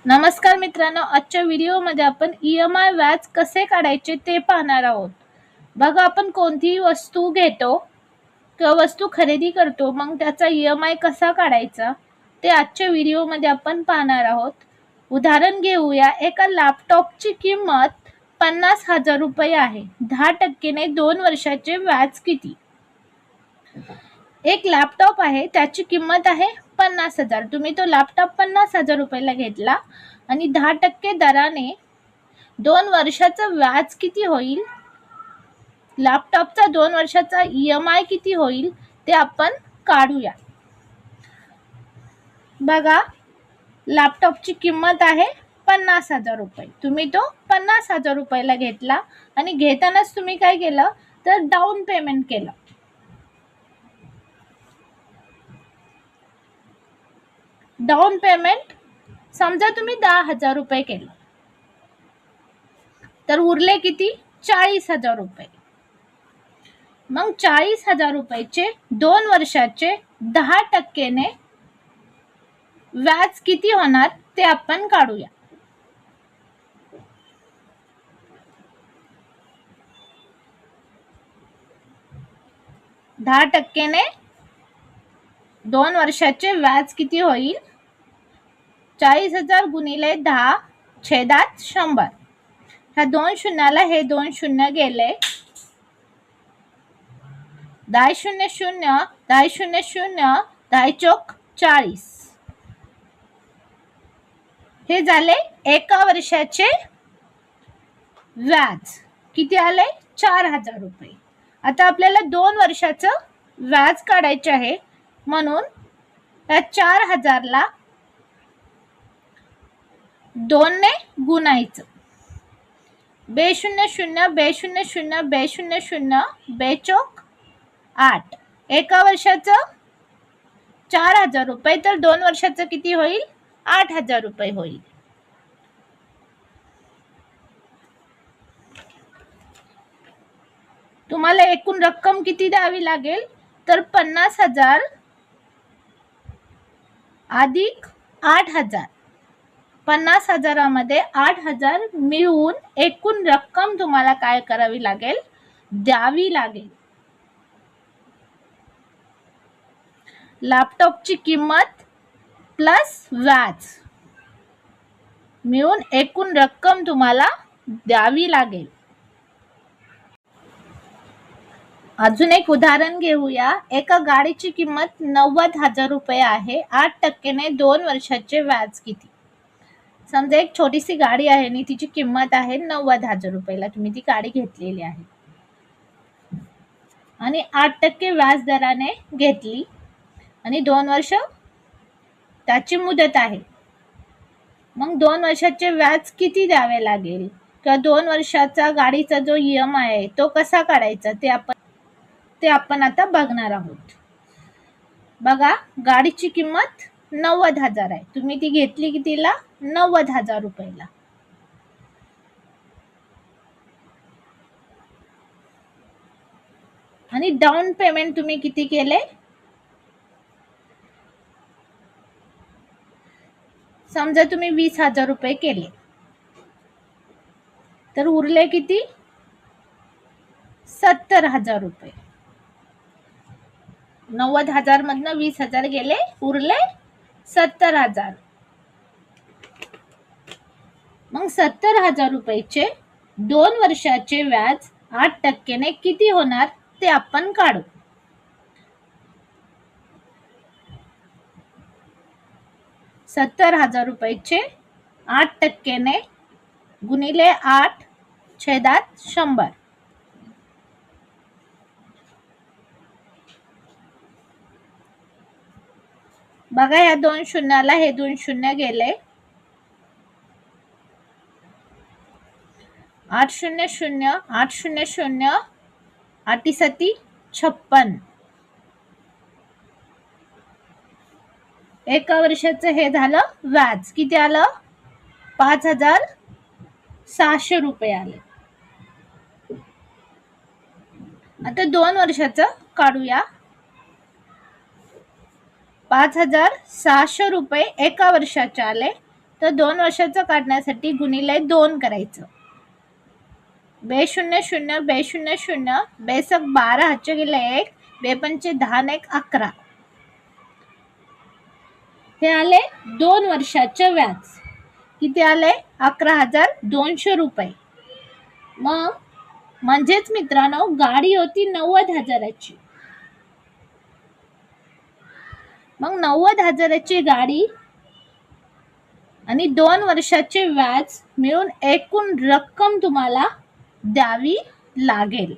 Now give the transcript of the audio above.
नमस्कार मित्रांनो, आजच्या व्हिडिओमध्ये आपण EMI व्याज कसे काढायचे ते पाहणार आहोत. बघा, आपण कोणतीही वस्तू घेतो किंवा वस्तू खरेदी करतो, मग त्याचा EMI कसा काढायचा ते आजच्या व्हिडिओमध्ये आपण पाहणार आहोत. उदाहरण घेऊया. एका लॅपटॉपची किंमत 50,000 रुपये आहे. 10% 2 वर्षाचे व्याज किती? एक लॅपटॉप आहे, त्याची किंमत आहे 50,000. तुम्ही तो लॅपटॉप 50,000 रुपयाला घेतला आणि 10% दराने 2 वर्षाचं व्याज किती होईल? लॅपटॉपचा 2 वर्षाचा EMI किती होईल ते आपण काढूया. बघा, लॅपटॉपची किंमत आहे 50,000 रुपये. तुम्ही तो 50,000 रुपयाला घेतला आणि घेतानाच तुम्ही काय केलं तर डाऊन पेमेंट केलं. डाऊन पेमेंट समजा तुम्ही 10,000 रुपये केलं, तर उरले किती? 40,000 रुपये. मग 40,000 रुपयाचे 2 वर्षाचे 10% व्याज किती होणार ते आपण काढूया. दहा टक्क्याने 2 वर्षाचे व्याज किती होईल? 40,000 गुणिले 10 छेदात 100. ह्या 2 शून्याला हे 2 शून्य गेले. 10 शून्य शून्य, 10 शून्य शून्य, 10 चौक 40. हे झाले एका वर्षाचे व्याज. किती आले? 4,000 रुपये. आता आपल्याला 2 वर्षाचं व्याज काढायचे आहे, म्हणून त्या 4,000ला 2 ने गुणायचं. बे शून्य शून्य, बे शून्य शून्य, बे शून्य शून्य, बे चौक 8. एका वर्षाचं 4,000 रुपये, तर 2 वर्षाचं किती होईल? 8,000 रुपये होईल. तुम्हाला एकूण रक्कम किती द्यावी लागेल तर 50,000 अधिक 8,000. 50,000मध्ये 8,000 मिळून एकूण रक्कम तुम्हाला काय करावी लागेल? द्यावी लागेल. लॅपटॉपची किंमत प्लस व्याज मिळून एकूण रक्कम तुम्हाला द्यावी लागेल. अजून एक उदाहरण घेऊया. एका गाडीची किंमत 90,000 रुपये आहे. 8% 2 वर्षाचे व्याज किती? समजा एक छोटीशी गाडी आहे आणि तिची किंमत आहे 90,000 रुपयाला. तुम्ही ती गाडी घेतलेली आहे आणि 8% व्याज दराने घेतली आणि 2 वर्ष त्याची मुदत आहे. मग 2 वर्षाचे व्याज किती द्यावे लागेल किंवा 2 वर्षाचा गाडीचा जो EMI आहे तो कसा काढायचा ते आपण आता बघणार आहोत. बघा, गाडीची किंमत 90,000 आहे. तुम्ही ती घेतली कितीला? 90,000 रुपयाला. आणि डाऊन पेमेंट तुम्ही किती केले? समजा तुम्ही 20,000 रुपये केले, तर उरले किती? 70,000 रुपये. 90,000 मधनं 20,000 गेले, उरले 70,000. मग 70,000 रुपयाचे 2 वर्षाचे व्याज 8% किती होणार ते आपण काढू. ₹70,000 8% गुणिले 8 छेदात 100. बघा, या 2 शून्याला हे 2 शून्य गेले. 8 शून्य शून्य, 8 शून्य शून्य, 8 सती 56. एका वर्षाचं हे झालं व्याज. किती आलं? 5,600 रुपये आले. आता 2 वर्षाचं काढूया. 5,600 रुपये एका वर्षाचे आले तर 2 वर्षाचं काढण्यासाठी गुणिले 2 करायचं. 2 शून्य शून्य 2 शून्य शून्य 2 सक 12 हातचे गेले 1 2 पंचे 10 आणि 1 11. हे आले 2 वर्षाचे व्याज. किती आले? 11,200 रुपये. मग म्हणजेच मित्रांनो गाडी होती 90,000ची. मग 90,000ची गाडी आणि 2 वर्षाचे व्याज मिळून एकूण रक्कम तुम्हाला द्यावी लागेल.